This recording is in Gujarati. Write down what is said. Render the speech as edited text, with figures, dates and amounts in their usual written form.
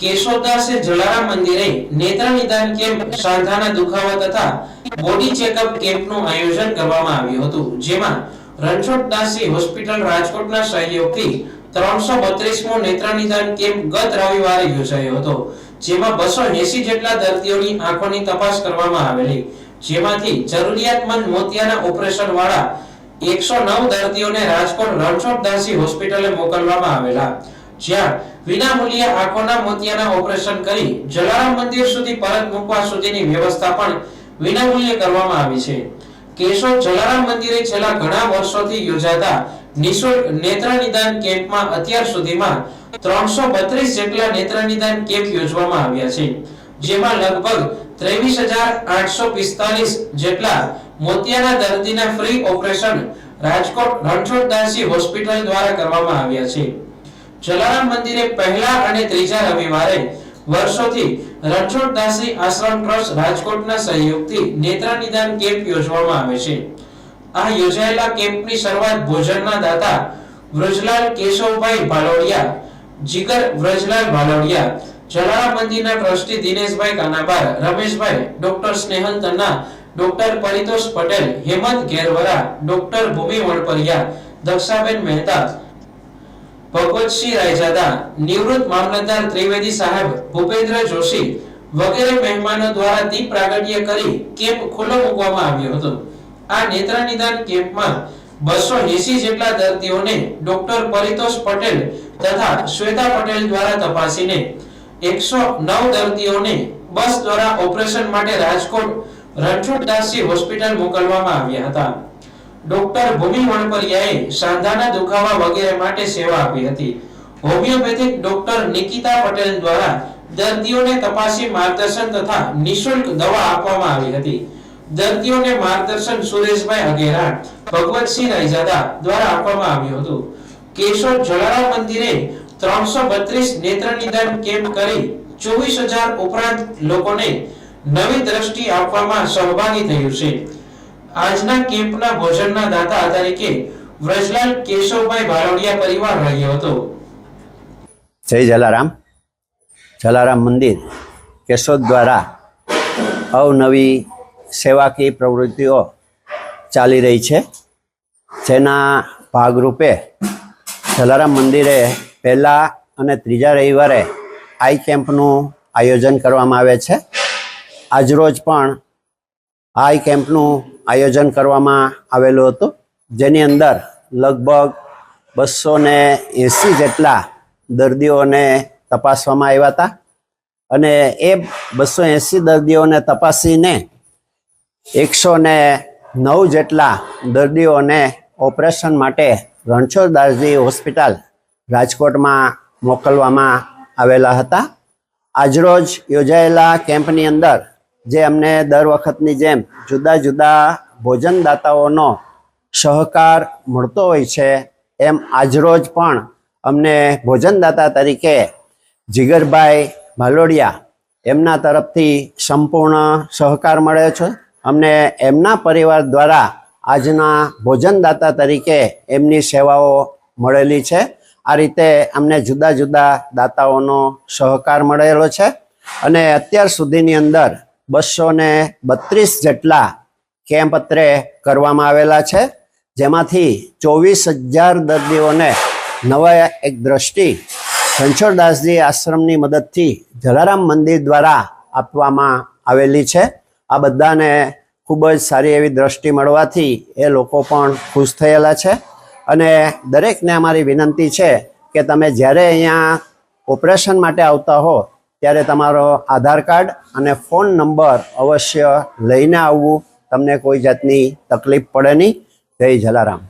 કેશોદાસે જલારામ મંદિરે નેત્ર નિદાન કેમ્પ, સાંધાના દુખાવા તથા બોડી ચેકઅપ કેમ્પનું આયોજન કરવામાં આવ્યું હતું, જેમાં રણછોડદાસી હોસ્પિટલ રાજકોટના સહયોગથી 332મો નેત્ર નિદાન કેમ્પ ગત રવિવારે યોજાયો હતો, જેમાં 280 જેટલા દર્દીઓની આંખોની તપાસ કરવામાં આવેલી, જેમાંથી જરૂરિયાતમંદ મોતિયાના ઓપરેશન વાળા 109 દર્દીઓને રાજકોટ રણછોડદાસી હોસ્પિટલે મોકલવામાં આવેલા, જ્યાં વિનામૂલ્યે આંખોના મોતિયાના ઓપરેશન કરી જલારામ મંદિર સુધી પરત મૂકવા સુધીની વ્યવસ્થા પણ વિનામૂલ્યે કરવામાં આવી છે. કેશોદ જલારામ મંદિરે છેલ્લા ઘણા વર્ષોથી યોજાતા નિઃશુલ્ક નેત્ર નિદાન કેમ્પમાં અત્યાર સુધીમાં 332 જેટલા નેત્ર નિદાન કેમ્પ યોજવામાં આવ્યા છે, જેમાં લગભગ 23,845 જેટલા મોતિયાના દર્દીના ફ્રી ઓપરેશન રાજકોટ રણછોડદાસી હોસ્પિટલ દ્વારા કરવામાં આવ્યા છે. જલારામ મંદિરે પહેલા અને ત્રીજા રવિવારે વર્ષોથી રણછોડદાસી આશ્રમ ટ્રસ્ટ રાજકોટના સહયોગથી નેત્ર નિદાન કેમ્પ યોજવામાં આવે છે. આ યોજાયેલા કેમ્પની શરૂઆત ભોજનના દાતા વ્રજલાલ કેશવભાઈ ભાલોડિયા, જીગર વ્રજલાલ ભાલોડિયા, જલારામ મંદિરના trustee Dineshbhai Kanabar, Rameshbhai, doctor Snehal Tanna, doctor Paritosh Patel, Hemant Gherwara, doctor Bhumi Vanpariya, Dakshaben Mehta, Bhagwatsinh Raijada, નિવૃત્ત મામલતદાર ત્રિવેદી સાહેબ, ભૂપેન્દ્ર જોશી વગેરે મહેમાનો દ્વારા દીપ પ્રાગટ્ય કરી કેમ્પ ખુલ્લો મૂકવામાં આવ્યો હતો. આ નેત્ર નિદાન કેમ્પમાં 280 જેટલા દર્દીઓને ડોક્ટર પરિતોષ પટેલ તથા શ્વેતા પટેલ દ્વારા તપાસીને 109 દર્દીઓને બસ દ્વારા ઓપરેશન માટે રાજકોટ રણછોડદાસી હોસ્પિટલ મોકલવામાં આવ્યા હતા. ડોક્ટર ભૂમિ વણપરિયાએ સાંધાના દુખાવા વગેરે માટે સેવા આપી હતી. હોમિયોપેથિક ડોક્ટર નિકિતા પટેલ દ્વારા દર્દીઓને તપાસી માર્ગદર્શન તથા નિઃશુલ્ક દવા આપવામાં આવી હતી. દર્દીઓને માર્ગદર્શન સુરેશભાઈ અગેરા, ભગવતસિંહ રાયજાદા દ્વારા આપવામાં આવ્યું હતું. કેશોદ જલારામ મંદિરે 332 નેત્ર નિદાન કેમ્પ કરી 24,000 ઉપરાંત લોકોને નવી દ્રષ્ટિ આપવામાં સહભાગી થયું છે. આજના કેમ્પના ભોજનના દાતા તરીકે વ્રજલાલ કેશવભાઈ ભાલોડિયા પરિવાર રહ્યો હતો. જય જલારામ. જલારામ મંદિર કેશોદ દ્વારા અવનવી સેવાકીય પ્રવૃત્તિઓ ચાલી રહી છે, જેના ભાગરૂપે જલારામ મંદિરે પહેલા અને ત્રીજા રવિવારે આઈ કેમ્પનું આયોજન કરવામાં આવે છે. આજરોજ પણ આઈ કેમ્પનું આયોજન કરવામાં આવેલું હતું, જેની અંદર લગભગ 280 જેટલા દર્દીઓને તપાસવામાં આવ્યા હતા અને એ 280 દર્દીઓને તપાસીને 109 જેટલા દર્દીઓને ઓપરેશન માટે રણછોડદાસજી હોસ્પિટલ રાજકોટમાં મોકલવામાં આવેલા હતા. આજરોજ યોજાયેલા કેમ્પની અંદર જે અમને દર વખતની જેમ જુદા જુદા ભોજનદાતાઓનો સહકાર મળતો હોય છે, એમ આજરોજ પણ અમને ભોજનદાતા તરીકે જીગરભાઈ ભાલોડિયા એમના તરફથી સંપૂર્ણ સહકાર મળ્યો છે. અમને એમના પરિવાર દ્વારા આજના ભોજનદાતા તરીકે એમની સેવાઓ મળેલી છે. આ રીતે અમને જુદા જુદા દાતાઓનો સહકાર મળેલો છે અને અત્યાર સુધીની અંદર 232 જેટલા કેમ્પ અત્રે કરવામાં આવેલા છે, જેમાંથી 24,000 દર્દીઓને નવા એક દ્રષ્ટિ રણછોડદાસજી આશ્રમની મદદથી જલારામ મંદિર દ્વારા આપવામાં આવેલી છે. આ બધાને ખૂબ જ સારી એવી દ્રષ્ટિ મળવાથી એ લોકો પણ ખુશ થયેલા છે અને દરેકને અમારી વિનંતી છે કે તમે જ્યારે અહીંયા ઓપરેશન માટે આવતા હો ત્યારે તમારો આધાર કાર્ડ અને ફોન નંબર અવશ્ય લઈને આવવું, તમને કોઈ જાતની તકલીફ પડે નહીં. જય જલારામ.